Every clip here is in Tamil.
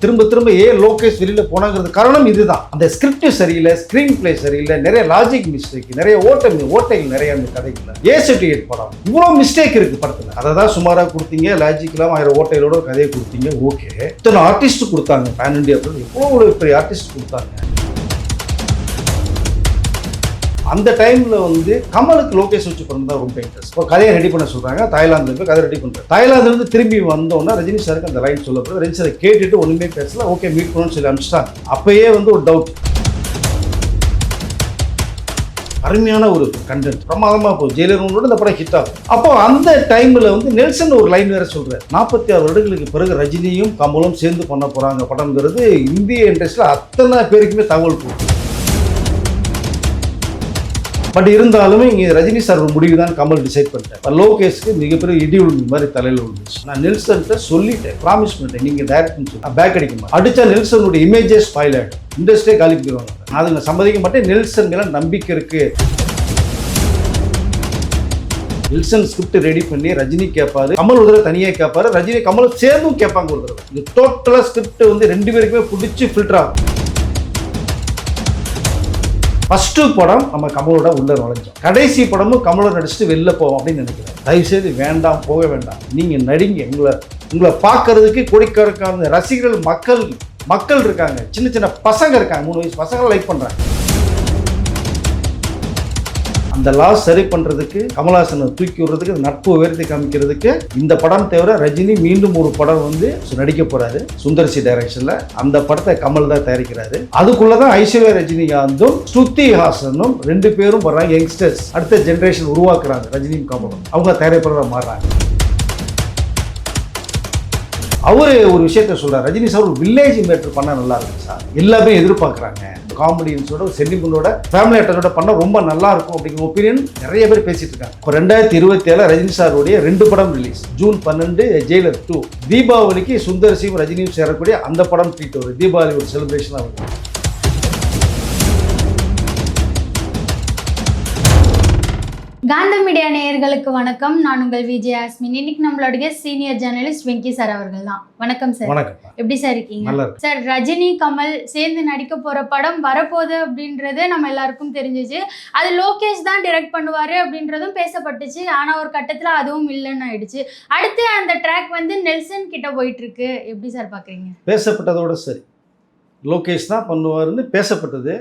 திரும்ப திரும்ப ஏன் லோகேஷ் வெளியில் போனாங்கிறது காரணம் இதுதான். அந்த ஸ்கிரிப்ட் சரியில்லை, ஸ்க்ரீன் பிளே சரியில்லை, நிறைய லாஜிக் மிஸ்டேக், நிறைய ஓட்டைகள் நிறைய அந்த கதைக்குள்ள. ஏ சர்டிஃபிகேட் படம் இவ்வளோ மிஸ்டேக் இருக்கு படத்தில். அதை தான் சுமாராக கொடுத்தீங்க, லாஜிக் இல்லாமல் 1000 ஓட்டைகளோட கதையை கொடுத்தீங்க. ஓகே, இத்தனை ஆர்டிஸ்ட் கொடுத்தாங்க, பேன் இண்டியா எவ்வளோ பெரிய ஆர்டிஸ்ட் கொடுத்தாங்க. அந்த டைமில் வந்து கமலுக்கு லோகேஷ் வச்சு படம் தான் ரொம்ப இன்ட்ரெஸ்ட். இப்போ கதையை ரெடி பண்ண சொல்கிறாங்க, தாய்லாந்தில் போய் கதை ரெடி பண்ணுறாங்க. தாய்லாந்துலேருந்து திரும்பி வந்தோன்னா ரஜினி சாருக்கு அந்த லைன் சொல்லப்படுது. ரஜினி சாரை கேட்டுட்டு ஒன்றுமே பேசல, ஓகே மீட் பண்ணணும்னு சொல்லி அனுப்பிச்சிட்டாங்க. அப்பயே வந்து ஒரு டவுட், அருமையான ஒரு கண்டென்ட், பிரமாதமாக போகுது, ஜெயிலரோட இந்த படம் ஹிட் ஆகும். அப்போ அந்த டைமில் வந்து நெல்சன் ஒரு லைன் வேறு சொல்கிறார், 46 வருடங்களுக்கு பிறகு ரஜினியும் கமலும் சேர்ந்து பண்ண போகிறாங்க படம்ங்கிறது இந்திய இண்டஸ்ட்ரியில் அத்தனை பேருக்குமே தகவல் போகுது. பட் இருந்தாலுமே இங்கே ரஜினி சார் ஒரு முடிவு தான் கமல் டிசைட் பண்ணிட்டேன். லோகேஷ்க்கு மிகப்பெரிய இடி விழுந்த மாதிரி தலையில் விழுந்துச்சு. நான் நெல்சன்கிட்ட சொல்லிட்டேன், ப்ராமிஸ் பண்ணிட்டேன், நீங்கள் டைரக்ட்னு சொல்லி பேக் அடிக்க மாட்டேன். அடித்தா நெல்சனுடைய இமேஜே ஸ்பாயில் ஆகிடும், இண்டஸ்ட்ரியே காலி பண்ணிடுவாங்க. அதுங்க சம்மதிக்க மாட்டேன். நெல்சன் மேலே நம்பிக்கை இருக்குது. நெல்சன் ஸ்கிரிப்ட் ரெடி பண்ணி ரஜினி கேட்பாரு, கமல் ஒரு தடவை தனியாக கேட்பாரு, ரஜினி கமல் சேர்ந்தும் கேட்பாங்க ஒரு தடவை. இது டோட்டலாக ஸ்கிரிப்ட் வந்து 2 பேருக்குமே பிடிச்சி ஃபில்டர் ஆகும். ஃபர்ஸ்ட் படம் நம்ம கமலோட உள்ள நுழைஞ்சோம், கடைசி படமும் கமலோட நடிச்சுட்டு வெளில போவோம் அப்படின்னு நினைக்கிறேன். தயவுசெய்து வேண்டாம், போக வேண்டாம், நீங்க நடிங்க. உங்களை பார்க்கறதுக்கு கோடிக்கணக்கான ரசிகர்கள் மக்கள் இருக்காங்க, சின்ன சின்ன பசங்க இருக்காங்க, 3 வயசு பசங்க லைக் பண்றாங்க. அந்த லாஸ் சரி பண்றதுக்கு, கமல்ஹாசனை தூக்கி விடுறதுக்கு, நட்பு உயர்த்தி காமிக்கிறதுக்கு இந்த படம் தவிர ரஜினி மீண்டும் ஒரு படம் வந்து நடிக்க போறாரு சுந்தர்சி டைரக்ஷன்ல. அந்த படத்தை கமல் தான் தயாரிக்கிறாரு. அதுக்குள்ளதான் ஐஸ்வர்யா ரஜினிகாந்தும் ஸ்ருதி ஹாசனும் 2 பேரும் வர்றாங்க. யங்ஸ்டர்ஸ் அடுத்த ஜெனரேஷன் உருவாக்குறாங்க. ரஜினியும் கமலும் அவங்க தயாரிப்பாளராக மாறுறாங்க. அவரு ஒரு விஷயத்த சொல்றாரு, ரஜினி சார் ஒரு வில்லேஜ் மேட்டர் பண்ணா நல்லா இருக்கும் சார், எல்லாமே எதிர்பார்க்குறாங்க, காமெடியன்ஸோட சென்டிமெண்டோட ஃபேமிலி ஆக்டரோட பண்ண ரொம்ப நல்லா இருக்கும் அப்படிங்கிற ஒப்பீனியன் நிறைய பேர் பேசிட்டு இருக்காங்க. இப்போ 2027 ரஜினி சாருடைய 2 படம் ரிலீஸ். ஜூன் 12 ஜெயிலர் 2, தீபாவளிக்கு சுந்தர்சியும் ரஜினியும் சேரக்கூடிய அந்த படம் ட்ரீட் வரும். தீபாவளி ஒரு செலிப்ரேஷனாக இருக்கும். காந்தம் மீடியா நேயர்களுக்கு வணக்கம். நான் உங்கள் விஜய் ஆஸ்மின். இன்னைக்கு நம்மளுடைய சீனியர் ஜேர்னலிஸ்ட் வெங்கி சார் அவர்கள் தான். வணக்கம் சார். வணக்கம். எப்படி சார் இருக்கீங்க சார்? ரஜினி கமல் சேர்ந்து நடிக்க போற படம் வரப்போகுது அப்படின்றது நம்ம எல்லாருக்கும் தெரிஞ்சிச்சு. அது லோகேஷ் தான் டைரக்ட் பண்ணுவாரு அப்படின்றதும் பேசப்பட்டுச்சு. ஆனா ஒரு கட்டத்துல அதுவும் இல்லைன்னு ஆயிடுச்சு. அடுத்து அந்த ட்ராக் வந்து நெல்சன் கிட்ட போயிட்டு இருக்கு. எப்படி சார் பாக்குறீங்க? பேசப்பட்டதோட சரி, லோகேஷ் தான் பண்ணுவாருன்னு பேசப்பட்டது.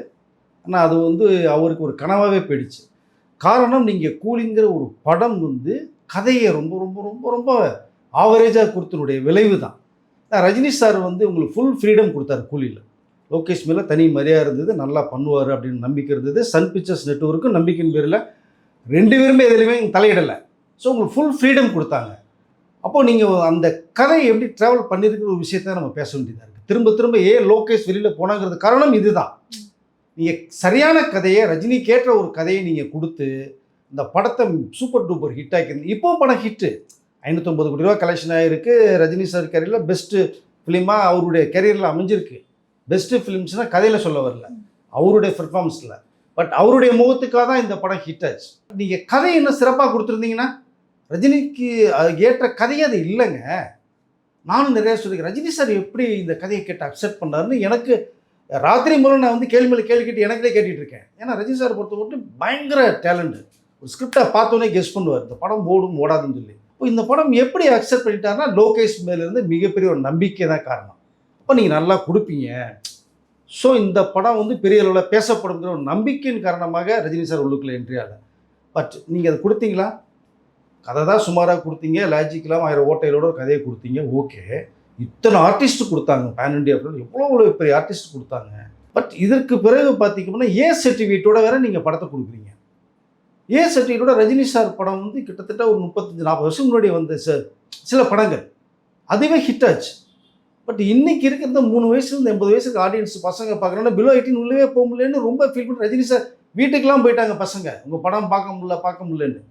ஆனால் அது வந்து அவருக்கு ஒரு கனவாகவே போயிடுச்சு. காரணம், நீங்கள் கூலிங்கிற ஒரு படம் வந்து கதையை ரொம்ப ரொம்ப ரொம்ப ரொம்ப ஆவரேஜாக கொடுத்தனுடைய விளைவு தான். ரஜினி சார் வந்து உங்களுக்கு ஃபுல் ஃப்ரீடம் கொடுத்தாரு கூலியில். லோகேஷ் மேலே தனி மரியாதை இருந்தது, நல்லா பண்ணுவார் அப்படின்னு நம்பிக்கை இருந்தது. சன் பிக்சர்ஸ் நெட்வொர்க்கும் நம்பிக்கையின் பேரில் 2 பேருமே எதுலையுமே தலையிடலை. ஸோ உங்களுக்கு ஃபுல் ஃப்ரீடம் கொடுத்தாங்க. அப்போது நீங்கள் அந்த கதையை எப்படி ட்ராவல் பண்ணியிருக்கிற ஒரு விஷயத்த நம்ம பேச வேண்டியதாக இருக்குது. திரும்ப திரும்ப ஏன் லோகேஷ் வெளியில் போனாங்கிறது காரணம் இதுதான். நீங்கள் சரியான கதையை, ரஜினி கேட்ட ஒரு கதையை நீங்கள் கொடுத்து இந்த படத்தை சூப்பர் டூப்பர் ஹிட் ஆக்கிருந்து. இப்போவும் படம் ஹிட்டு, 550 கோடி ரூபா கலெக்ஷன் ஆகிருக்கு. ரஜினி சார் கேரியரில் பெஸ்ட்டு ஃபிலிமாக அவருடைய கேரியரில் அமைஞ்சிருக்கு. பெஸ்ட்டு ஃபிலிம்ஸ்னால் கதையில் சொல்ல வரல, அவருடைய பெர்ஃபார்மன்ஸில். பட் அவருடைய முகத்துக்காக தான் இந்த படம் ஹிட் ஆச்சு. நீங்கள் கதை என்ன சிறப்பாக கொடுத்துருந்தீங்கன்னா, ரஜினிக்கு ஏற்ற கதையே அது இல்லைங்க. நானும் நிறையா சொல்லியிருக்கேன், ரஜினி சார் எப்படி இந்த கதையை கேட்டு அக்செப்ட் பண்ணாருன்னு எனக்கு ராத்திரி மூலம் நான் வந்து கேள்வி மேலே கேள்வி கேட்டு எனக்குள்ளே கேட்டுட்டு இருக்கேன். ஏன்னா ரஜினி சார் பொறுத்த மட்டும் பயங்கர டேலண்ட்டு. ஒரு ஸ்கிரிப்டை பார்த்தோன்னே கெஸ் பண்ணுவார், இந்த படம் ஓடும் ஓடாதுன்னு சொல்லி. இப்போ இந்த படம் எப்படி அக்செப்ட் பண்ணிட்டாருன்னா, லோகேஷ் மேலேருந்து மிகப்பெரிய ஒரு நம்பிக்கை தான் காரணம். அப்போ நீங்கள் நல்லா கொடுப்பீங்க, ஸோ இந்த படம் வந்து பெரிய அளவில் பேசப்படுங்கிற ஒரு நம்பிக்கையின் காரணமாக ரஜினி சார் உள்ளுக்குள்ளே என்ட்ரி ஆகலை. பட் நீங்கள் அதை கொடுத்தீங்களா? கதை தான் சுமாராக கொடுத்தீங்க, லாஜிக்கெலாம் 1000 ஓட்டைகளோட ஒரு கதையை கொடுத்தீங்க. ஓகே, இத்தனை ஆர்டிஸ்ட் கொடுத்தாங்க, பேன் இண்டியா எவ்வளோ பெரிய ஆர்டிஸ்ட் கொடுத்தாங்க. பட் இதற்கு பிறகு பார்த்தீங்கன்னா ஏ சர்டிஃபிகேட்டோட வேற நீங்கள் படத்தை கொடுக்குறீங்க. ஏ சர்டிஃபிகேட்டோட ரஜினி சார் படம் வந்து கிட்டத்தட்ட ஒரு 35-40 வருஷம் முன்னாடி வந்த சில படங்கள் அதுவே ஹிட் ஆச்சு. பட் இன்னைக்கு இருக்கிற 3 வயசுலேருந்து 80 வயசுக்கு ஆடியன்ஸ் பசங்க பார்க்குறோன்னா பிலோ 18 உள்ளவே போக முடியலன்னு ரொம்ப ஃபீல் பண்ணி ரஜினி சார் வீட்டுக்கெல்லாம் போயிட்டாங்க பசங்க, உங்கள் படம் பார்க்க முடியலன்னு.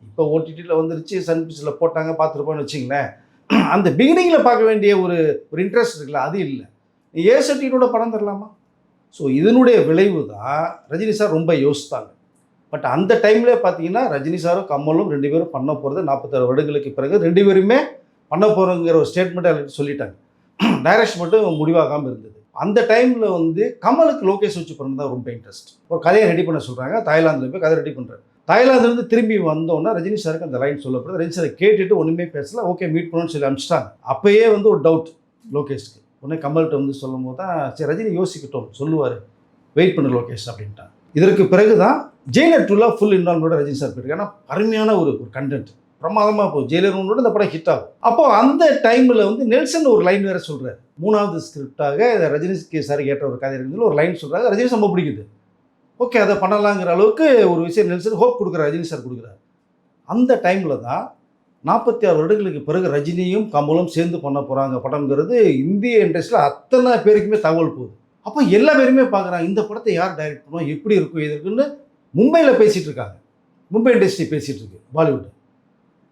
இப்போ ஓடிடியில் வந்துருச்சு, சன் பிக்சர்ஸில் போட்டாங்க, பார்த்துருப்போன்னு வச்சிங்களேன். அந்த பிகினிங்கில் பார்க்க வேண்டிய ஒரு இன்ட்ரெஸ்ட் இருக்குல்ல, அது இல்லை. ஏ சர்டிஃபிகேட்டோட படம் தரலாமா? ஸோ இதனுடைய விளைவு தான் ரஜினி சார் ரொம்ப யோசித்தாங்க. பட் அந்த டைமில் பார்த்தீங்கன்னா ரஜினி சாரும் கமலும் 2 பேரும் பண்ண போகிறது 46 வருடங்களுக்கு பிறகு 2 பேருமே பண்ண போகிறோங்கிற ஒரு ஸ்டேட்மெண்ட்டை சொல்லிட்டாங்க. டைரக்ஷன் மட்டும் முடிவாகாமல் இருந்தது. அந்த டைமில் வந்து கமலுக்கு லோகேஷ் வச்சு பண்ணது தான் ரொம்ப இன்ட்ரெஸ்ட். ஒரு கதையை ரெடி பண்ண சொல்கிறாங்க, தாய்லாந்தில் போய் கதை ரெடி பண்ணுறாரு. தாய்லாந்துலேருந்து திரும்பி வந்தோன்னா ரஜினி சாருக்கு அந்த லைன் சொல்லப்படுது. ரஜினி சாரை கேட்டுட்டு ஒன்றுமே பேசல, ஓகே மீட் பண்ணணும்னு சொல்லி அனுப்பிச்சிட்டாங்க. அப்போயே வந்து ஒரு டவுட் லோகேஷ்க்கு. உடனே கமல்கிட்ட வந்து சொல்லும் போது தான் சரி ரஜினி யோசிக்கட்டும் சொல்லுவார், வெயிட் பண்ணு லோகேஷ் அப்படின்ட்டாங்க. இதற்கு பிறகு தான் ஜெயிலர் 2 ஃபுல் இன்வால்வ்மெண்டோட ரஜினி சார் போயிருக்கு. ஏன்னா அருமையான ஒரு கண்டென்ட், பிரமாதமாக போகும். ஜெயிலர் 1 இந்த படம் ஹிட் ஆகும். அப்போது அந்த டைமில் வந்து நெல்சன் ஒரு லைன் வேறு சொல்கிறார். 3வது ஸ்கிரிப்டாக ரஜினிக்கு சார் ஏற்ற ஒரு கதை இருந்ததில் ஒரு லைன் சொல்கிறாங்க, ரஜினி ரொம்ப பிடிக்குது. ஓகே அதை பண்ணலாங்கிற அளவுக்கு ஒரு விஷயம் நெல்சன் ஹோப் கொடுக்குறாரு, ரஜினி சார் கொடுக்குறாரு. அந்த டைமில் தான் 46 வருடங்களுக்கு பிறகு ரஜினியும் கமலும் சேர்ந்து பண்ண போகிறாங்க படம்ங்கிறது இந்திய இண்டஸ்ட்ரியில் அத்தனை பேருக்குமே தகவல் போகுது. அப்போ எல்லா பேருமே பார்க்குறாங்க இந்த படத்தை யார் டைரக்ட் பண்ணுவோம், எப்படி இருக்கும் இது இருக்குன்னு மும்பையில் பேசிகிட்டு இருக்காங்க. மும்பை இண்டஸ்ட்ரி பேசிகிட்டு இருக்கு, பாலிவுட்.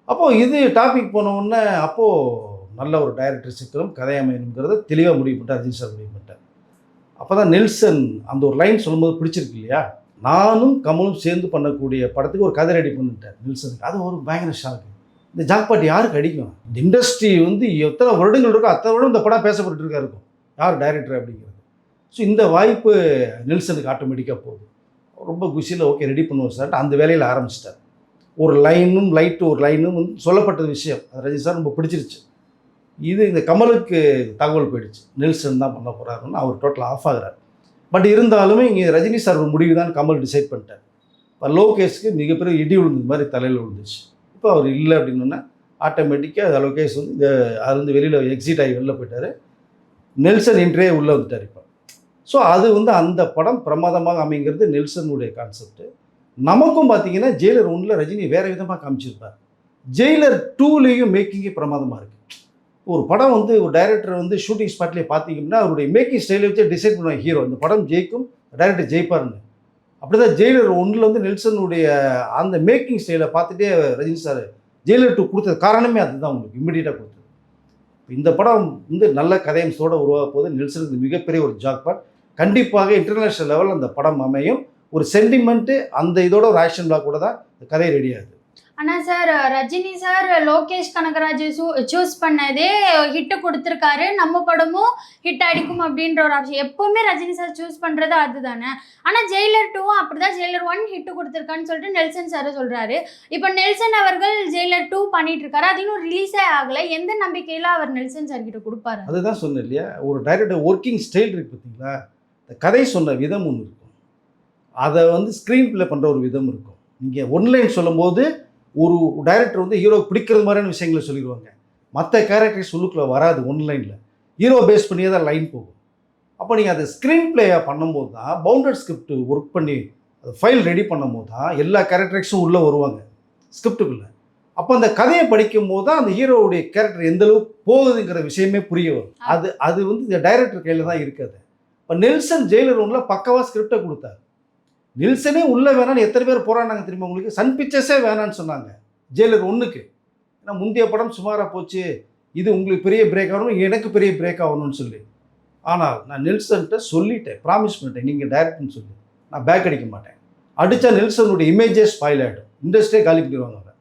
அப்போது இது டாபிக் போனவுடனே அப்போது நல்ல ஒரு டைரக்டர் சிக்கலும் கதை அமையணுங்கிறத தெளிவாக முடிவு பண்ணிட்டார், ரஜினி சார் முடிவு பண்ணிட்டார். அப்போ தான் நெல்சன் அந்த ஒரு லைன் சொல்லும்போது பிடிச்சிருக்கு இல்லையா, நானும் கமலும் சேர்ந்து பண்ணக்கூடிய படத்துக்கு ஒரு கதை ரெடி பண்ணிட்டார் நெல்சனுக்கு. அது ஒரு பயங்கர ஷாக்கு. இந்த ஜாக்பாட் யாருக்கு அடிக்கும்? இந்த இண்டஸ்ட்ரி வந்து எத்தனை வருடங்கள் இருக்கோ அத்தனை வருடம் இந்த படம் பேசப்பட்டு இருக்கா இருக்கும், யார் டைரக்டர் அப்படிங்கிறது. ஸோ இந்த வாய்ப்பு நெல்சனுக்கு ஆட்டோமேட்டிக்காக போகுது. ரொம்ப குஷியில் ஓகே ரெடி பண்ணுவோம் சார், அந்த வேலையில் ஆரம்பிச்சிட்டார். ஒரு லைனும் ஒரு லைனும் வந்து சொல்லப்பட்டது விஷயம் அது ரஜினி சார் ரொம்ப பிடிச்சிருச்சு. இது இந்த கமலுக்கு தகவல் போயிடுச்சு, நெல்சன் தான் பண்ண போகிறாருன்னு அவர் டோட்டல் ஆஃப் ஆகிறார். பட் இருந்தாலுமே இங்கே ரஜினி சார் ஒரு முடிவு தான் கமல் டிசைட் பண்ணிட்டார். இப்போ லோகேஷ்க்கு மிகப்பெரிய இடி விழுந்தது மாதிரி தலையில் விழுந்துச்சு. இப்போ அவர் இல்லை அப்படின்னா ஆட்டோமேட்டிக்காக லோகேஷ் வந்து இந்த அதுலேருந்து வெளியில் எக்ஸிட் ஆகி வெளில போயிட்டார். நெல்சன் இன்ட்ரே உள்ளே வந்துட்டார் இப்போ. ஸோ அது வந்து அந்த படம் பிரமாதமாக அமைங்கிறது நெல்சனுடைய கான்செப்ட். நமக்கும் பார்த்தீங்கன்னா ஜெயிலர் 1 ரஜினி வேறு விதமாக காமிச்சிருப்பார். ஜெயிலர் 2 மேக்கிங்கே பிரமாதமாக இருக்குது. ஒரு படம் வந்து ஒரு டைரக்டர் வந்து ஷூட்டிங் ஸ்பாட்லேயே பார்த்தீங்கன்னா அவருடைய மேக்கிங் ஸ்டைலை வச்சு டிசைட் பண்ணுவாங்க ஹீரோ இந்த படம் ஜெயிக்கும், டைரக்டர் ஜெயிப்பார்னு. அப்படி தான் ஜெயிலர் 1 வந்து நெல்சனுடைய அந்த மேக்கிங் ஸ்டைலை பார்த்துட்டே ரஜினி சார் ஜெயிலர் 2 கொடுத்தது காரணமே அதுதான் உங்களுக்கு இம்மிடியட்டாக கொடுத்தது. இந்த படம் வந்து நல்ல கதையம்சோட உருவாக போது நெல்சனுக்கு மிகப்பெரிய ஒரு ஜாக்பாட். கண்டிப்பாக இன்டர்நேஷ்னல் லெவலில் அந்த படம் அமையும். ஒரு சென்டிமெண்ட்டு அந்த இதோட ஒரு ஆக்ஷன் பிளாக் கூட தான் இந்த கதை ரெடி ஆகுது. ஆனால் sir Rajini sir Lokesh Kanagaraj choose பண்ணதே ஹிட்டு கொடுத்துருக்காரு, நம்ம படமும் ஹிட் அடிக்கும் அப்படின்ற ஒரு ஆப்ஷன் எப்போவுமே ரஜினி சார் சூஸ் பண்ணுறது அதுதானே. ஆனால் ஜெயிலர் 2 அப்படி தான் ஜெயிலர் 1 ஹிட்டு கொடுத்துருக்கான்னு சொல்லிட்டு நெல்சன் சார் சொல்கிறாரு. இப்போ நெல்சன் அவர்கள் ஜெயிலர் 2 பண்ணிட்டு இருக்காரு, அது இன்னும் ரிலீஸே ஆகலை. எந்த நம்பிக்கையில் அவர் நெல்சன் சார் கிட்ட கொடுப்பாரு? அதுதான் சொன்னேன் இல்லையா, ஒரு டைரக்டர் ஒர்க்கிங் ஸ்டைல் இருக்குது பார்த்தீங்களா, இந்த கதை சொன்ன விதம் ஒன்று இருக்கும், அதை வந்து ஸ்க்ரீன் பிளே பண்ணுற ஒரு விதம் இருக்கும். நீங்கள் ஒன்லைன் சொல்லும்போது ஒரு டைரக்டர் வந்து ஹீரோ பிடிக்கிறது மாதிரியான விஷயங்களை சொல்லிடுவாங்க. மற்ற கேரக்டர்ஸ் உள்ளுக்குள்ளே வராது ஒன்லைனில், ஹீரோ பேஸ் பண்ணியே தான் லைன் போகும். அப்போ நீங்கள் அதை ஸ்க்ரீன் பிளேயாக பண்ணும்போது தான் பவுண்டட் ஸ்கிரிப்ட் ஒர்க் பண்ணி அது ஃபைல் ரெடி பண்ணும்போது தான் எல்லா கேரக்டர்ஸும் உள்ளே வருவாங்க ஸ்கிரிப்டுக்குள்ளே. அப்போ அந்த கதையை படிக்கும் போது தான் அந்த ஹீரோவுடைய கேரக்டர் எந்தளவுக்கு போகுதுங்கிற விஷயமே புரிய வரும். அது வந்து இந்த டைரக்டர் கையில் தான் இருக்காது. இப்போ நெல்சன் ஜெயிலர் 1 பக்கவாக ஸ்கிரிப்டை கொடுத்தார். நெல்சனே உள்ளே வேணான்னு எத்தனை பேர் போராடினாங்க தெரியுமா உங்களுக்கு? சன் பிக்சர்ஸே வேணான்னு சொன்னாங்க ஜெயிலர் 1க்கு. ஏன்னா முந்தைய படம் சுமாராக போச்சு, இது உங்களுக்கு பெரிய பிரேக் ஆகணும், எனக்கு பெரிய பிரேக் ஆகணும்னு சொல்லி. ஆனால் நான் நெல்சன்கிட்ட சொல்லிட்டேன், ப்ராமிஸ் பண்ணிட்டேன், நீங்கள் டைரக்ட்னு சொல்லி நான் பேக் அடிக்க மாட்டேன். அடித்தா நெல்சனுடைய இமேஜே ஸ்பாயில் ஆகிடும், இண்டஸ்ட்ரியே காலி பண்ணிடுவாங்க அவர்.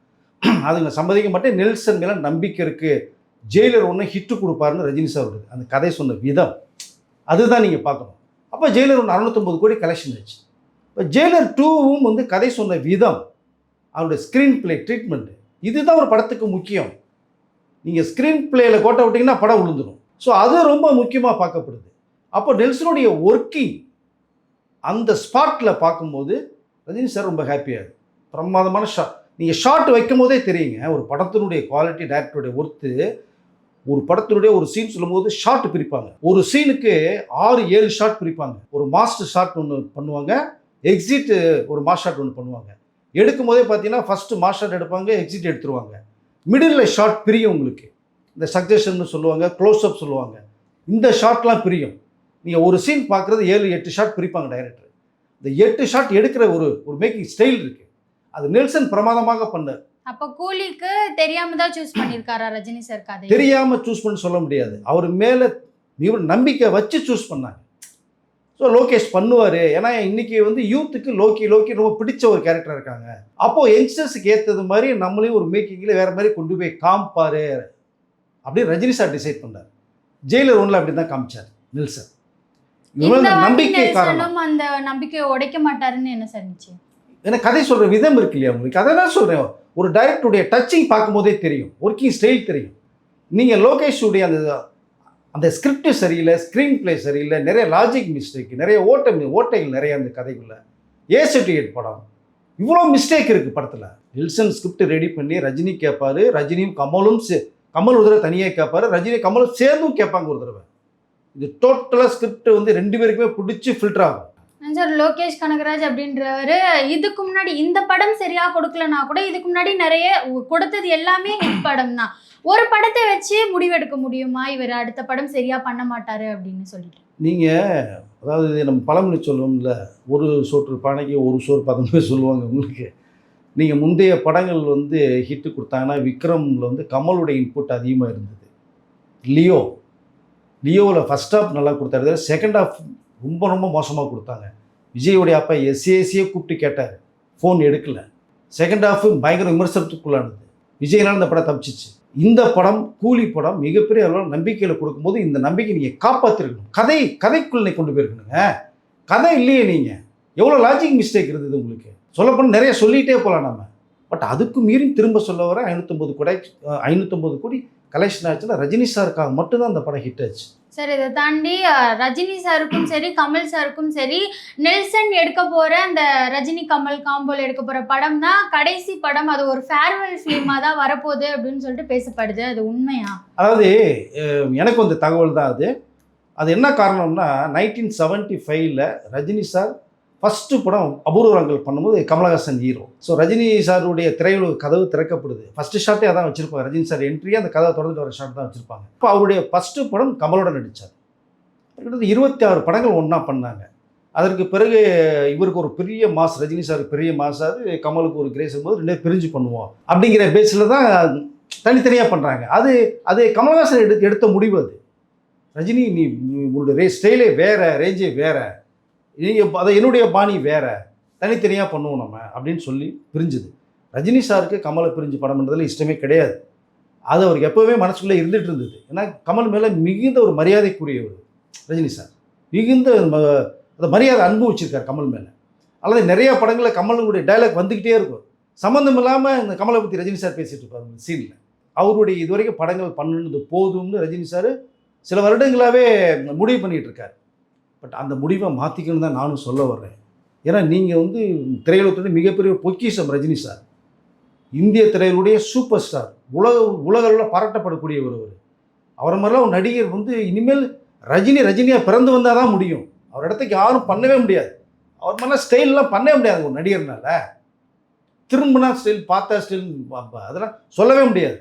அது நான் சம்மதிக்க மாட்டேன். நெல்சன் மேலே நம்பிக்கை இருக்குது, ஜெயிலர் 1 ஹிட்டு கொடுப்பாருன்னு ரஜினி சார் வருது. அந்த கதை சொன்ன விதம் அதுதான் நீங்கள் பார்க்கணும். அப்போ ஜெயிலர் 1 650 கோடி கலெக்ஷன் ஆச்சு. இப்போ ஜெயிலர் 2 வந்து கதை சொன்ன விதம், அவருடைய ஸ்க்ரீன் பிளே ட்ரீட்மெண்ட்டு, இதுதான் ஒரு படத்துக்கு முக்கியம். நீங்கள் ஸ்க்ரீன் பிளேயில் கோட்டை விட்டிங்கன்னா படம் விழுந்துடும். ஸோ அது ரொம்ப முக்கியமாக பார்க்கப்படுது. அப்போ நெல்சனுடைய ஒர்க்கிங் அந்த ஸ்பாட்டில் பார்க்கும்போது ரஜினி சார் ரொம்ப ஹாப்பியாக பிரமாதமான ஷாட். நீங்கள் ஷாட் வைக்கும் போதே தெரியுங்க ஒரு படத்தினுடைய குவாலிட்டி, டைரக்டருடைய ஒர்த்து. ஒரு படத்தினுடைய ஒரு சீன் சொல்லும்போது ஷாட் பிரிப்பாங்க, ஒரு சீனுக்கு 6-7 ஷாட் பிரிப்பாங்க. ஒரு மாஸ்டர் ஷாட் ஒன்று பண்ணுவாங்க, எக்ஸிட் ஒரு மாஸ் ஷாட் ஒன்று பண்ணுவாங்க. எடுக்கும் போதே பார்த்தீங்கன்னா ஃபஸ்ட்டு மாஸ் ஷாட் எடுப்பாங்க, எக்ஸிட் எடுத்துருவாங்க. மிடில் ஷாட் பிரியும் உங்களுக்கு, இந்த சக்ஜஷன் சொல்லுவாங்க, க்ளோஸ்அப் சொல்லுவாங்க. இந்த ஷாட்லாம் பிரியும். நீங்கள் ஒரு சீன் பார்க்குறது 7-8 ஷாட் பிரிப்பாங்க டைரக்டர். இந்த 8 ஷாட் எடுக்கிற ஒரு மேக்கிங் ஸ்டைல் இருக்குது, அது நெல்சன் பிரமாதமாக பண்ணார். அப்போ கூலிக்கு தெரியாம தான் சூஸ் பண்ணியிருக்காரா ரஜினி சார்? கதை தெரியாமல் சூஸ் பண்ண சொல்ல முடியாது, அவர் மேலே நம்பிக்கை வச்சு சூஸ் பண்ணாங்க. ஸோ லோகேஷ் பண்ணுவார், ஏன்னா இன்றைக்கி வந்து யூத்துக்கு லோக்கி ரொம்ப பிடிச்ச ஒரு கேரக்டர் இருக்காங்க. அப்போது யங்ஸ்டர்ஸுக்கு ஏற்றது மாதிரி நம்மளையும் ஒரு மேக்கிங்கில் வேறு மாதிரி கொண்டு போய் காமிப்பார் அப்படின்னு ரஜினி சார் டிசைட் பண்ணார். ஜெயிலர் ஒன்றில் அப்படி தான் காமிச்சார் நெல்சன். இந்த இவங்க வாட்டி நம்பிக்கை காரணம். நெல்சனும் அந்த நம்பிக்கையை உடைக்க மாட்டாருன்னு என்ன சார் நிச்சயம்? ஏன்னா கதை சொல்கிற விதம் இருக்கு இல்லையா உங்களுக்கு, அதை தான் சொல்கிறேன். ஒரு டைரக்டருடைய டச்சிங் பார்க்கும்போதே தெரியும், ஒர்க்கிங் ஸ்டைல் தெரியும். நீங்கள் லோகேஷுடைய அந்த அந்த ஸ்கிரிப்ட் சரியில்லை, ஸ்க்ரீன் பிளே சரியில்லை, நிறைய லாஜிக் மிஸ்டேக், நிறைய ஓட்டைகள் நிறைய அந்த கதைக்குள்ள. A78 படம் இவ்வளோ மிஸ்டேக் இருக்குது படத்தில். நெல்சன் ஸ்கிரிப்ட் ரெடி பண்ணி ரஜினி கேட்பாரு, ரஜினியும் கமலும் கமல் ஒரு தடவை தனியாக கேட்பாரு, ரஜினி கமலும் சேர்ந்தும் கேட்பாங்க ஒரு தடவை. இது டோட்டலாக ஸ்கிரிப்ட் வந்து 2 பேருக்குமே பிடிச்சி ஃபில்டர் ஆகும். சார் லோகேஷ் கனகராஜ் அப்படின்றவர் இதுக்கு முன்னாடி இந்த படம் சரியா கொடுக்கலனா கூட இதுக்கு முன்னாடி நிறைய கொடுத்தது எல்லாமே ஹிட் படம் தான். ஒரு படத்தை வச்சு முடிவெடுக்க முடியுமா இவர் அடுத்த படம் சரியா பண்ண மாட்டாரு அப்படின்னு சொல்லிட்டு? நீங்கள் அதாவது நம்ம பழமொழி சொல்லுவோம்ல, ஒரு சோற்று பானைக்கு ஒரு சோறு பதமே சொல்லுவாங்க. உங்களுக்கு நீங்கள் முந்தைய படங்கள் வந்து ஹிட்டு கொடுத்தாங்கன்னா விக்ரமில் வந்து கமலுடைய இன்புட் அதிகமாக இருந்தது. லியோவில் ஃபஸ்ட் ஹாஃப் நல்லா கொடுத்தாரு, செகண்ட் ஹாஃப் ரொம்ப ரொம்ப மோசமாக கொடுத்தாங்க. விஜயோடைய அப்பா எஸ்ஏசியே கூப்பிட்டு கேட்டார், ஃபோன் எடுக்கலை. செகண்ட் ஹாஃபு பயங்கர விமர்சனத்துக்குள்ளானது. விஜயனால் இந்த படம் தப்பிச்சிச்சு. இந்த படம் கூலி படம் மிகப்பெரிய அளவில் நம்பிக்கையில் கொடுக்கும்போது இந்த நம்பிக்கை நீங்கள் காப்பாற்றிருக்கணும். கதைக்குள்ளே கொண்டு போயிருக்கணுங்க. கதை இல்லையே, நீங்கள் எவ்வளோ லாஜிக் மிஸ்டேக் இருந்தது உங்களுக்கு. சொல்லப்போனால் நிறைய சொல்லிகிட்டே போகலாம் நம்ம. பட் அதுக்கு மீறி திரும்ப சொல்ல வர 550 கோடி கலெக்ஷன் ஆச்சுன்னா ரஜினி சாருக்காக மட்டும்தான் அந்த படம் ஹிட் ஆச்சு. சார் இதை தாண்டி ரஜினி சாருக்கும் சரி கமல் சாருக்கும் சரி நெல்சன் எடுக்க போகிற அந்த ரஜினி கமல் காம்போல எடுக்க போகிற படம் தான் கடைசி படம், அது ஒரு ஃபேர்வெல் ஃபிலிமாக தான் வரப்போகுது அப்படின்னு சொல்லிட்டு பேசப்படுது. அது உண்மையா? அதாவது எனக்கு வந்து தகவல் தான் அது என்ன காரணம்னா 1975 ரஜினி சார் ஃபஸ்ட்டு படம் அபூர்வங்கள் பண்ணும்போது கமலஹாசன் ஹீரோ. ஸோ ரஜினி சாருடைய திரையுலக கதவு திறக்கப்படுது. ஃபஸ்ட்டு ஷாட்டே அதான் வச்சுருப்பாங்க. ரஜினி சார் என்ட்ரி அந்த கதவை தொடர்ந்து வர ஷாட் தான் வச்சுருப்பாங்க. இப்போ அவருடைய ஃபஸ்ட்டு படம் கமலோட நடித்தார். கிட்டத்தட்ட 26 படங்கள் ஒன்றா பண்ணாங்க. அதற்கு பிறகு இவருக்கு ஒரு பெரிய மாஸ், ரஜினி சாருக்கு பெரிய மாஸாவது, கமலுக்கு ஒரு கிரேஸ் போது 2 பிரிஞ்சு பண்ணுவோம் அப்படிங்கிற பேஸில் தான் தனித்தனியாக பண்ணுறாங்க. அது கமலஹாசன் எடுத்த முடிவு. அது ரஜினி நீ உங்களுடைய ஸ்டைலே வேறு, ரேஞ்சே வேறு, நீங்கள் அதை என்னுடைய பாணி வேறு, தனித்தனியாக பண்ணுவோம் நம்ம அப்படின்னு சொல்லி பிரிஞ்சுது. ரஜினி சாருக்கு கமலை பிரிஞ்சு படம் பண்ணுறதுல இஷ்டமே கிடையாது. அது அவருக்கு எப்போவுமே மனசுக்குள்ளே இருந்துகிட்டு இருந்தது. ஏன்னா கமல் மேலே மிகுந்த ஒரு மரியாதைக்குரியவர் ரஜினி சார். மிகுந்த அந்த மரியாதை அன்பு வச்சுருக்கார் கமல் மேலே. அல்லது நிறையா படங்களில் கமலுடைய டைலாக் வந்துக்கிட்டே இருக்கும். சம்மந்தம் இல்லாமல் இந்த கமலை பற்றி ரஜினி சார் பேசிகிட்டு இருப்பார் சீனில். அவருடைய இதுவரைக்கும் படங்கள் பண்ணுனது போதும்னு ரஜினி சார் சில வருடங்களாகவே முடிவு பண்ணிகிட்டு இருக்கார். பட் அந்த முடிவை மாற்றிக்கணும்னு தான் நானும் சொல்ல வர்றேன். ஏன்னா நீங்கள் வந்து திரையுலகத்துடைய மிகப்பெரிய பொக்கிஷம் ரஜினி சார். இந்திய திரையுடைய சூப்பர் ஸ்டார், உலகளவில் பாராட்டப்படக்கூடிய ஒருவர். அவரை மாதிரிலாம் ஒரு நடிகர் வந்து இனிமேல் ரஜினியாக பிறந்து வந்தால் தான் முடியும். அவர் இடத்துக்கு யாரும் பண்ணவே முடியாது. அவர் மாதிரிலாம் ஸ்டைல்லாம் பண்ணவே முடியாது ஒரு நடிகர்னால. திரும்பினா ஸ்டைல், பார்த்தா ஸ்டைல், அதெல்லாம் சொல்லவே முடியாது.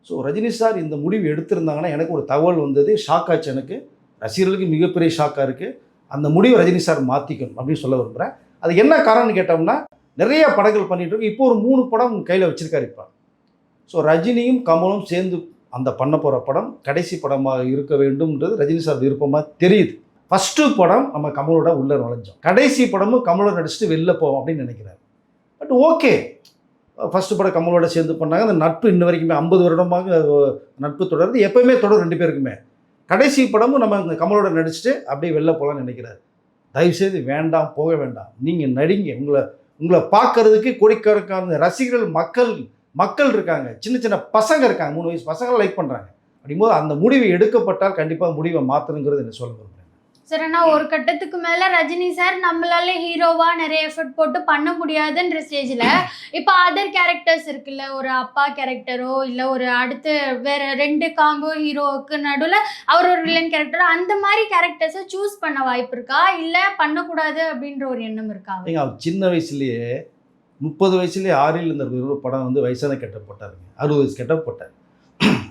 ஸோ ரஜினி சார் இந்த முடிவு எடுத்திருந்தாங்கன்னா எனக்கு ஒரு தகவல் வந்தது, ஷாக் ஆச்சு. எனக்கு ரசிகர்களுக்கு மிகப்பெரிய ஷாக்காக இருக்குது. அந்த முடிவை ரஜினி சார் மாற்றிக்கணும் அப்படின்னு சொல்ல விரும்புகிறேன். அது என்ன காரணம்னு கேட்டோம்னா நிறைய படங்கள் பண்ணிகிட்டு இருக்கு. இப்போ ஒரு 3 படம் கையில் வச்சுருக்காரு இப்போ. ஸோ ரஜினியும் கமலும் சேர்ந்து அந்த பண்ண போகிற படம் கடைசி படமாக இருக்க வேண்டும்ன்றது ரஜினி சார் விருப்பமாக தெரியுது. ஃபஸ்ட்டு படம் நம்ம கமலோட உள்ளே நுழைஞ்சோம், கடைசி படமும் கமலோட நடிச்சுட்டு வெளில போவோம் அப்படின்னு நினைக்கிறார். பட் ஓகே, ஃபஸ்ட்டு படம் கமலோட சேர்ந்து பண்ணாங்க. அந்த நட்பு இன்ன வரைக்குமே 50 வருடமாக நட்பு தொடருது, எப்போயுமே தொடரும் 2 பேருக்குமே. கடைசி படமும் நம்ம இந்த கமலோட நடிச்சுட்டு அப்படியே வெளில போகலான்னு நினைக்கிறார். தயவுசெய்து வேண்டாம், போக வேண்டாம், நீங்கள் நடிங்க. உங்களை பார்க்கறதுக்கு கோடிக்கணக்கான ரசிகர்கள் மக்கள் இருக்காங்க, சின்ன பசங்க இருக்காங்க, 3 வயசு பசங்களை லைக் பண்ணுறாங்க. அப்படிங்கும்போது அந்த முடிவை எடுக்கப்பட்டால் கண்டிப்பாக முடிவை மாற்றணுங்கிறது என்ன சொல்ல விரும்புகிறேன். சார் ஆனால் ஒரு கட்டத்துக்கு மேலே ரஜினி சார் நம்மளால ஹீரோவாக நிறைய எஃபர்ட் போட்டு பண்ண முடியாதுன்ற ஸ்டேஜில் இப்போ அதர் கேரக்டர்ஸ் இருக்குல்ல, ஒரு அப்பா கேரக்டரோ இல்லை ஒரு அடுத்து வேறு 2 காம்போ ஹீரோவுக்கு நடுவில் அவர் ஒரு வில்லன் கேரக்டரோ அந்த மாதிரி கேரக்டர்ஸை சூஸ் பண்ண வாய்ப்பு இருக்கா, இல்லை பண்ணக்கூடாது அப்படின்ற ஒரு எண்ணம் இருக்கா? நீங்கள் அவர் சின்ன வயசுலேயே 30 வயசுலேயே 6 இந்த ஒரு படம் வந்து வயசான கெட்டப் போட்டாருங்க, 60 வயசு கெட்டப் போட்டார்.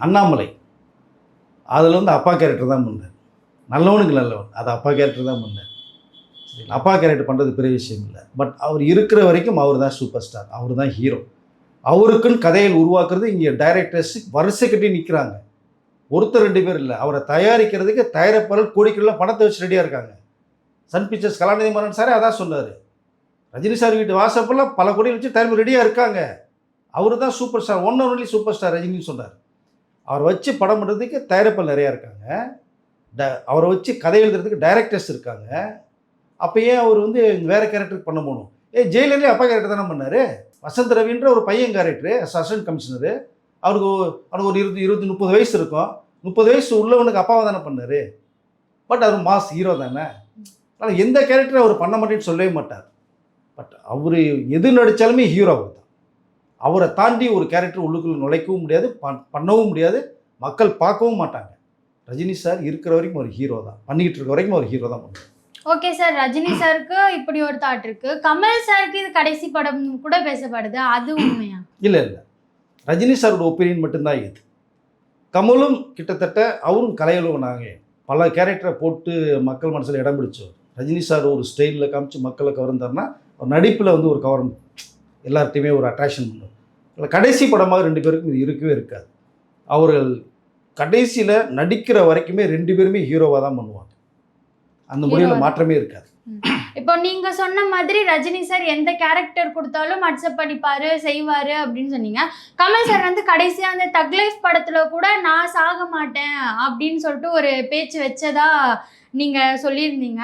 அண்ணாமலை அதில் வந்து அப்பா கேரக்டர் தான் பண்ணார். நல்லவனுக்கு நல்லவன், அது அப்பா கேரக்டர் தான் பண்ணார். சரி, அப்பா கேரக்டர் பண்ணுறது பெரிய விஷயம் இல்லை. பட் அவர் இருக்கிற வரைக்கும் அவர் தான் சூப்பர் ஸ்டார், அவர் தான் ஹீரோ. அவருக்குன்னு கதையில் உருவாக்குறது இங்கே டைரக்டர்ஸ் வரிசை கட்டி நிற்கிறாங்க. ஒருத்தர் 2 பேர் இல்லை, அவரை தயாரிக்கிறதுக்கு தயாரிப்பாளர் கோடிக்கெல்லாம் பணத்தை வச்சு ரெடியாக இருக்காங்க. சன் பிக்சர்ஸ் கலாநிதி மாறன் சாரே அதான் சொன்னார். ரஜினி சார் வீட்டு வாசப்பெல்லாம் பல கோடி வச்சு தயாரிப்பு ரெடியாக இருக்காங்க. அவர் தான் super star, one and only super star ரஜினின்னு சொன்னார். அவரை வச்சு படம் பண்ணுறதுக்கு தயாரிப்பாளர் நிறையா இருக்காங்க, அவரை வச்சு கதை எழுதுறதுக்கு டைரக்டர்ஸ் இருக்காங்க. அப்போ ஏன் அவர் வந்து வேறு கேரக்டருக்கு பண்ண போகணும்? ஜெயிலர்லேயே அப்பா கேரக்டர் தானே பண்ணார். வசந்த் ரவின்ற ஒரு பையன் கேரக்டரு, அசிஸ்டன்ட் கமிஷனரு. அவருக்கு ஒரு 20-30 வயசு இருக்கும். 30 வயசு உள்ளவனுக்கு அப்பாவை தானே பண்ணார். பட் அவர் மாஸ் ஹீரோ தானே. ஆனால் எந்த கேரக்டரும் அவர் பண்ண மாட்டேன்னு சொல்லவே மாட்டார். பட் அவர் எது நடித்தாலுமே ஹீரோ அவர் தான். அவரை தாண்டி ஒரு கேரக்டர் உள்ளுக்குள்ளே நுழைக்கவும் முடியாது, பண்ணவும் முடியாது, மக்கள் பார்க்கவும் மாட்டாங்க. ரஜினி சார் இருக்கிற வரைக்கும் ஒரு ஹீரோ தான், பண்ணிக்கிட்டு இருக்க வரைக்கும் ஒரு ஹீரோ தான் பண்ணுவார். ஓகே சார், ரஜினி சாருக்கு இப்படி ஒரு தாட் இருக்கு, கமல் சாருக்கு இது கடைசி படம் கூட பேசப்படுது, அது உண்மையா? இல்லை, ரஜினி சாரோட ஒப்பீனியன் மட்டும்தான் இது. கமலும் கிட்டத்தட்ட அவரும் கலையுலகனாங்க, பல கேரக்டரை போட்டு மக்கள் மனசில் இடம் பிடிச்சவர். ரஜினி சார் ஒரு ஸ்டைலில் காமிச்சு மக்களை கவர்ந்தார்னா, ஒரு நடிப்பில் வந்து ஒரு கவரம், எல்லார்ட்டையுமே ஒரு அட்ராக்ஷன் பண்ணுவார். கடைசி படமாக 2 பேருக்கும் இது இருக்கவே இருக்காது. அவர்கள் கடைசியில் நடிக்கிற வரைக்குமே 2 பேருமே ஹீரோவாக தான் பண்ணுவாங்க. அந்த முறையில் மாற்றமே இருக்காது. இப்போ நீங்க சொன்ன மாதிரி ரஜினி சார் எந்த கேரக்டர் கொடுத்தாலும் அக்செப்ட் பண்ணிப்பாரு, செய்வாரு அப்படின்னு சொன்னீங்க. கமல் சார் வந்து கடைசியா அந்த தக் லைஃப் படத்துல கூட நான் சாக மாட்டேன் அப்படின்னு சொல்லிட்டு ஒரு பேச்சு வச்சதா நீங்க சொல்லியிருந்தீங்க.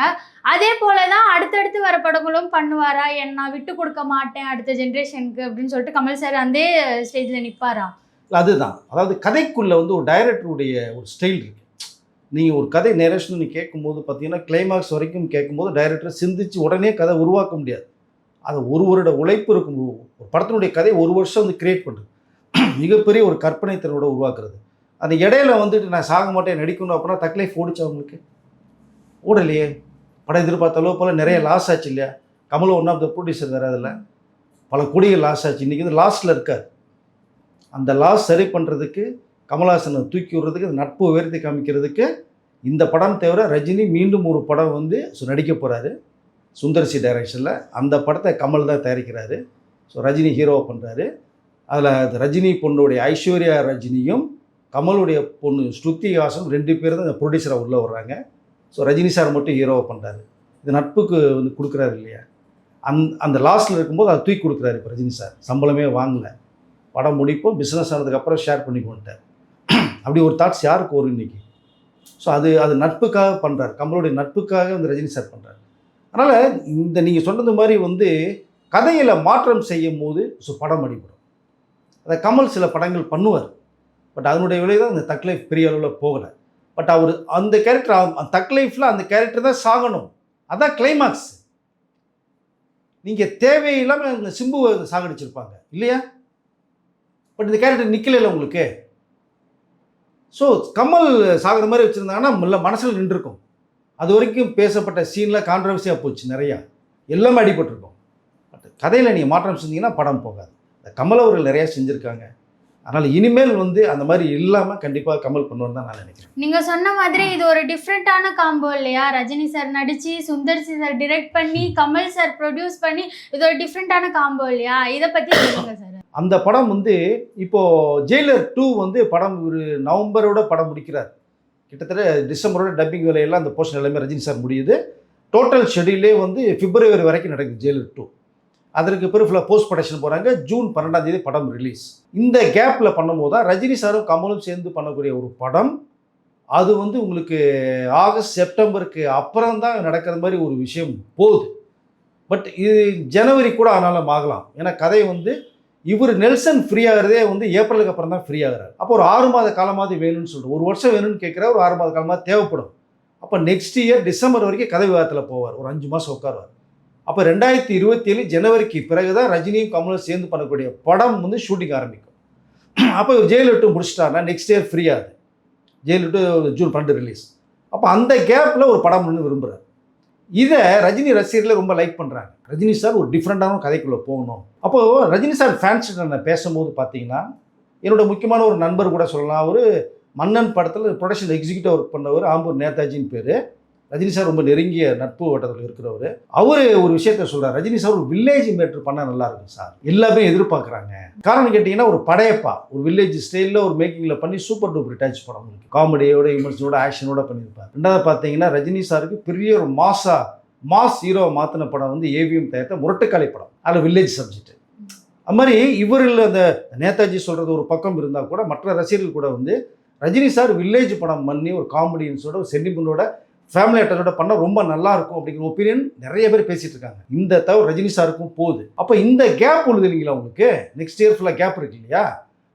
அதே போலதான் அடுத்தடுத்து வர படங்களும் பண்ணுவாரா, நான் விட்டு கொடுக்க மாட்டேன் அடுத்த ஜென்ரேஷனுக்கு அப்படின்னு சொல்லிட்டு கமல் சார் அந்த ஸ்டேஜ்ல நிற்பாரா? அதுதான், அதாவது கதைக்குள்ள வந்து ஒரு டைரக்டருடைய ஒரு ஸ்டைல் இருக்கு. நீங்கள் ஒரு கதை நேரேஷன் நீங்கள் கேட்கும்போது பார்த்தீங்கன்னா கிளைமாக்ஸ் வரைக்கும் கேட்கும்போது டைரக்டர் சிந்திச்சு உடனே கதை உருவாக்க முடியாது. அது ஒரு வருட உழைப்பு இருக்கும். ஒரு படத்தினுடைய கதை 1 வருஷம் வந்து கிரியேட் பண்ணுறது, மிகப்பெரிய ஒரு கற்பனை திறனோட உருவாக்குறது. அந்த இடையில வந்துட்டு நான் சாக மாட்டேன் நடிக்கணும் அப்படின்னா தக் லைஃப் ஓடிச்சு, அவங்களுக்கு ஓடலையே. படம் எதிர்பார்த்தளோ போல் நிறைய லாஸ் ஆச்சு இல்லையா? Kamal one of the producer வேறு, அதில் பல கோடிகள் லாஸ் ஆச்சு. இன்றைக்கி வந்து லாஸ்ட்டில் இருக்கார். அந்த லாஸ் சரி பண்ணுறதுக்கு, கமல்ஹாசனை தூக்கி விடுறதுக்கு, நட்பு உயர்த்தி காமிக்கிறதுக்கு இந்த படம் தவிர ரஜினி மீண்டும் ஒரு படம் வந்து நடிக்க போகிறாரு சுந்தர்சி டைரக்ஷனில். அந்த படத்தை கமல் தான் தயாரிக்கிறாரு. ஸோ ரஜினி ஹீரோவை பண்ணுறாரு. அதில் ரஜினி பொண்ணுடைய ஐஸ்வர்யா ரஜினியும் கமலுடைய பொண்ணு ஸ்ருதி ஹாசன் 2 பேர் தான் அந்த ப்ரொடியூசராக உள்ளே வர்றாங்க. ஸோ ரஜினி சார் மட்டும் ஹீரோவை பண்ணுறாரு. இது நட்புக்கு வந்து கொடுக்குறாரு இல்லையா? அந்த லாஸ்ட்டில் இருக்கும்போது அதை தூக்கி கொடுக்குறாரு. இப்போ ரஜினி சார் சம்பளமே வாங்கலை, படம் முடிப்போம், பிஸ்னஸ் ஆனதுக்கப்புறம் ஷேர் பண்ணிக்கொண்டார். அப்படி ஒரு தாட்ஸ் யாருக்கு வரும் இன்றைக்கி? ஸோ அது நட்புக்காக பண்ணுறாரு, கமலுடைய நட்புக்காக வந்து ரஜினி சார் பண்ணுறாரு. அதனால் இந்த நீங்கள் சொன்னது மாதிரி வந்து கதையில் மாற்றம் செய்யும் போது படம் அடிபடும். அதை கமல் சில படங்கள் பண்ணுவார். பட் அதனுடைய விலை தான் இந்த தக் லைஃப் பெரிய அளவில் போகலை. பட் அவர் அந்த கேரக்டர் தக் லைஃப்பில் அந்த கேரக்டர் தான் சாகணும், அதான் கிளைமாக்ஸ். நீங்கள் தேவையில்லாமல் இந்த சிம்புவை சாகடிச்சிருப்பாங்க இல்லையா? பட் இந்த கேரக்டர் நிற்கல உங்களுக்கு. ஸோ கமல் சாகிற மாதிரி வச்சுருந்தாங்கன்னா இல்லை மனசில் நின்றுருக்கும். அது வரைக்கும் பேசப்பட்ட சீனில் கான்ட்ரவர்சியாக போச்சு, நிறையா எல்லாமே அடிபட்டிருக்கும். பட் கதையில் நீங்கள் மாற்றம் செஞ்சீங்கன்னா படம் போகாது. கமல் அவர்கள் நிறையா செஞ்சுருக்காங்க. அதனால் இனிமேல் வந்து அந்த மாதிரி இல்லாமல் கண்டிப்பாக கமல் பண்ணுவான்னு தான் நான் நினைக்கிறேன். நீங்கள் சொன்ன மாதிரி இது ஒரு டிஃப்ரெண்ட்டான காம்போ இல்லையா? ரஜினி சார் நடித்து, சுந்தர்சி சார் டிரெக்ட் பண்ணி, கமல் சார் ப்ரொடியூஸ் பண்ணி, இது ஒரு டிஃப்ரெண்ட்டான காம்போ இல்லையா? இதை பற்றி சொல்லுங்கள் சார். அந்த படம் வந்து இப்போது ஜெயிலர் 2 வந்து படம் ஒரு நவம்பரோட படம் முடிக்கிறார். கிட்டத்தட்ட டிசம்பரோட டப்பிங் வேலையெல்லாம் அந்த போர்ஷன் எல்லாமே ரஜினி சார் முடியுது. டோட்டல் ஷெடியூலே வந்து பிப்ரவரி வரைக்கும் நடக்குது ஜெயிலர் 2. அதற்கு பிறகு ஃபுல்லாக போஸ்ட் ப்ரொடக்ஷன் போகிறாங்க. ஜூன் 12 படம் ரிலீஸ். இந்த கேப்பில் பண்ணும்போது தான் ரஜினி சாரும் கமலும் சேர்ந்து பண்ணக்கூடிய ஒரு படம். அது வந்து உங்களுக்கு ஆகஸ்ட் செப்டம்பருக்கு அப்புறம் தான் நடக்கிற மாதிரி ஒரு விஷயம் போகுது. பட் இது ஜனவரி கூட ஆனாலும் ஆகலாம். ஏன்னா கதை வந்து இவர் நெல்சன் ஃப்ரீ ஆகிறதே வந்து ஏப்ரலுக்கு அப்புறம் தான் ஃப்ரீ ஆகிறார். அப்போ ஒரு 6 மாத காலமாவது வேணும்னு சொல்லிட்டு, 1 வருஷம் வேணும்னு கேட்குற, ஒரு 6 மாத காலமாக தேவைப்படும். அப்போ நெக்ஸ்ட் இயர் டிசம்பர் வரைக்கும் கதை விவாதத்தில் போவார், ஒரு 5 மாதம் உட்காருவார். அப்போ 2027 ஜனவரிக்கு பிறகு தான் ரஜினியும் கமலும் சேர்ந்து பண்ணக்கூடிய படம் வந்து ஷூட்டிங் ஆரம்பிக்கும். அப்போ ஜெயிலர் 2 முடிச்சிட்டாருன்னா நெக்ஸ்ட் இயர் ஃப்ரீ ஆகுது. Jailer 2 June 12 release. அப்போ அந்த கேப்பில் ஒரு படம் ஒன்று விரும்புகிறார். இதை ரஜினி ரசிகர்கள் ரொம்ப லைக் பண்ணுறாங்க. ரஜினி சார் ஒரு டிஃப்ரெண்ட்டான கதைக்குள்ளே போகணும். அப்போது ரஜினி சார் ஃபேன்ஸ்கிட்ட நான் பேசும்போது பார்த்தீங்கன்னா, என்னோட முக்கியமான ஒரு நண்பர் கூட சொல்லலாம். ஒரு மன்னன் படத்தில் ப்ரொடக்ஷன் எக்ஸிக்யூட்டிவ் ஒர்க் பண்ணவர், ஆம்பூர் நேதாஜின்னு பேர். ரஜினி சார் ரொம்ப நெருங்கிய நட்பு வட்டத்தில் இருக்கிறவர். அவர் ஒரு விஷயத்த சொல்கிறார், ரஜினி சார் ஒரு வில்லேஜ் மேட்ரு பண்ணால் நல்லாயிருக்கும் சார், எல்லாமே எதிர்பார்க்குறாங்க. காரணம் கேட்டிங்கன்னா, ஒரு படையப்பா ஒரு வில்லேஜ் ஸ்டைலில் ஒரு மேக்கிங்கில் பண்ணி சூப்பர் டூப்பர் அட்டாச் படம், உங்களுக்கு காமெடியோட இமோஷனோட ஆக்ஷனோட பண்ணியிருப்பார். ரெண்டாவது பார்த்தீங்கன்னா, ரஜினி சாருக்கு பெரிய ஒரு மாஸ் ஹீரோவை மாற்றின படம் வந்து ஏவிஎம் தயாரித்த முரட்டுக்காளி படம். அதில் வில்லேஜ் சப்ஜெக்ட். அது மாதிரி இவரில் அந்த நேதாஜி சொல்கிறது ஒரு பக்கம் இருந்தால் கூட மற்ற ரசிகர்கள் கூட வந்து ரஜினி சார் வில்லேஜ் படம் பண்ணி ஒரு காமெடியன்ஸோட ஒரு சென்டிமெண்டோட ஃபேமிலி ஆக்டரோட பண்ணால் ரொம்ப நல்லா இருக்கும் அப்படிங்கிற ஒப்பீனியன் நிறைய பேர் பேசிட்டு இருக்காங்க. இந்த தவிர ரஜினி சாருக்கும் போகுது. அப்போ இந்த கேப் உழுது இல்லைங்களா உங்களுக்கு, நெக்ஸ்ட் இயர் ஃபுல்லாக கேப் இருக்கு இல்லையா,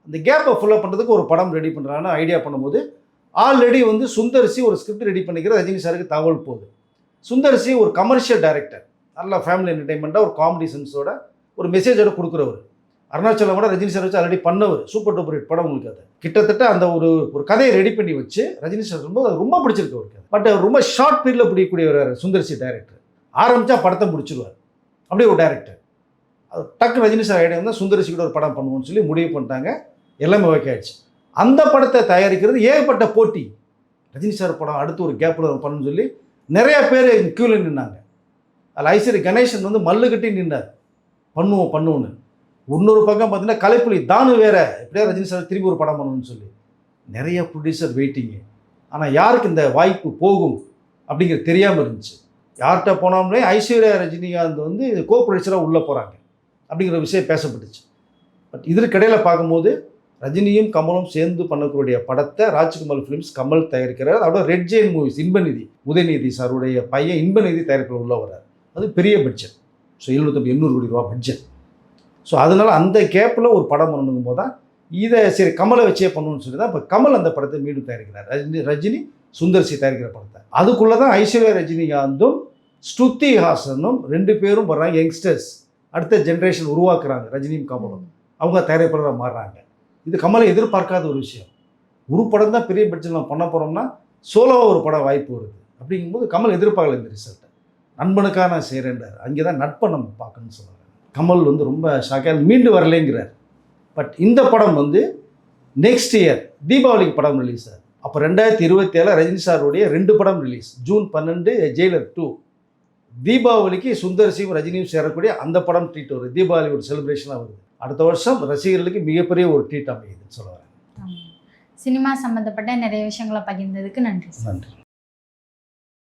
அந்த கேப்பை ஃபுல்லாக பண்ணுறதுக்கு ஒரு படம் ரெடி பண்ணுறான்னு ஐடியா பண்ணும்போது ஆல்ரெடி வந்து சுந்தர்சி ஒரு ஸ்கிரிப்ட் ரெடி பண்ணிக்கிற ரஜினி சாருக்கு தகவல் போகுது. சுந்தர்சி ஒரு கமர்ஷியல் டைரக்டர், நல்ல ஃபேமிலி என்டர்டைன்மெண்ட்டாக ஒரு காமெடி சென்ஸோட ஒரு மெசேஜோட கொடுக்குறவர். அருணாச்சலம் கூட ரஜினி சார் வச்சு ஆல்ரெடி பண்ணவர், சூப்பர் டூப்பர் ஹிட் படம் உங்களுக்கு. அது கிட்டத்தட்ட அந்த ஒரு கதையை ரெடி பண்ணி வச்சு ரஜினி சார் ரொம்ப பிடிச்சிருக்கு அவருக்கு. பட் அவர் ரொம்ப ஷார்ட் பீரியடில் பிடிக்கக்கூடிய ஒரு சுந்தர்சி டைரக்டர். ஆரம்பித்தா படத்தை முடிச்சிருவார், அப்படியே ஒரு டைரக்டர். அது டக்கு ரஜினி சார் ஐடியா வந்து சுந்தர்சி கூட ஒரு படம் பண்ணுவோம்னு சொல்லி முடிவு பண்ணிட்டாங்க. எல்லாமே ஓகே ஆயிடுச்சு. அந்த படத்தை தயாரிக்கிறது ஏகப்பட்ட போட்டி. ரஜினி சார் படம் அடுத்து ஒரு கேப்பில் பண்ணணும்னு சொல்லி நிறைய பேர் க்யூவில் நின்னாங்க. அதில் ஐஸ்வரி கணேசன் வந்து மல்லு கட்டி நின்றார், பண்ணுவோன்னு. இன்னொரு பக்கம் பார்த்தீங்கன்னா கலைப்புலி தானு வேற, எப்படியா ரஜினி சார் திரும்பி ஒரு படம் பண்ணணும்னு சொல்லி நிறைய ப்ரொடியூசர் வெயிட்டிங்கு. ஆனால் யாருக்கு இந்த வாய்ப்பு போகும் அப்படிங்கிறது தெரியாமல் இருந்துச்சு. யார்கிட்ட போனோம்னே ஐஸ்வர்யா ரஜினிகாந்த் வந்து கோ ப்ரொடியூசராக உள்ளே போகிறாங்க அப்படிங்கிற விஷயம் பேசப்பட்டுச்சு. பட் இதற்கிடையில் பார்க்கும்போது ரஜினியும் கமலும் சேர்ந்து பண்ணக்கூடிய படத்தை ராஜ்கமல் ஃபிலிம்ஸ் கமல் தயாரிக்கிறார். அதோட ரெட் ஜெயின் மூவிஸ் இன்பநிதி உதயநிதி சாருடைய பையன் இன்பநிதி தயாரிப்பில் உள்ள வர்றார். அது பெரிய பட்ஜெட். ஸோ 700 கோடி ரூபா பட்ஜெட். ஸோ அதனால் அந்த கேப்பில் ஒரு படம் பண்ணணுங்கும் போது தான் இதை சரி கமலை வச்சே பண்ணணும்னு சொல்லி தான் இப்போ கமல் அந்த படத்தை மீண்டும் தயாரிக்கிறார். ரஜினி சுந்தர்சி தயாரிக்கிற படத்தை. அதுக்குள்ளே தான் ஐஸ்வர்யா ரஜினிகாந்தும் ஸ்ருதி ஹாசனும் 2 பேரும் வர்றாங்க. யங்ஸ்டர்ஸ் அடுத்த ஜென்ரேஷன் உருவாக்குறாங்க. ரஜினியும் கமலும் அவங்க தயாரிப்பாளராக மாறுறாங்க. இது கமலை எதிர்பார்க்காத ஒரு விஷயம். ஒரு படம் தான் பெரிய பட்ஜெட் நம்ம பண்ண போகிறோம்னா சோலோவாக ஒரு படம் வாய்ப்பு வருது. அப்படிங்கும்போது கமல் எதிர்பார்க்கல இந்த ரிசல்ட்டை. நண்பனுக்காக நான் செய்கிறேன்றார். அங்கே தான் நட்பை நம்ம பார்க்கணும்னு சொல்கிறாங்க. கமல் வந்து ரொம்ப ஷாக்காக மீண்டு வரலைங்கிறார். பட் இந்த படம் வந்து நெக்ஸ்ட் இயர் தீபாவளிக்கு படம் ரிலீஸ் ஆகுது. அப்போ 2027 ரஜினி சாருடைய 2 படம் ரிலீஸ். June 12 Jailer 2. தீபாவளிக்கு சுந்தர்சியும் ரஜினியும் சேரக்கூடிய அந்த படம் ட்ரீட் வருது. தீபாவளி ஒரு செலிப்ரேஷனாக வருது. அடுத்த வருஷம் ரசிகர்களுக்கு மிகப்பெரிய ஒரு ட்ரீட் அமையுதுன்னு சொல்ல வரேன். சினிமா சம்மந்தப்பட்ட நிறைய விஷயங்களை பகிர்ந்ததுக்கு நன்றி. நன்றி.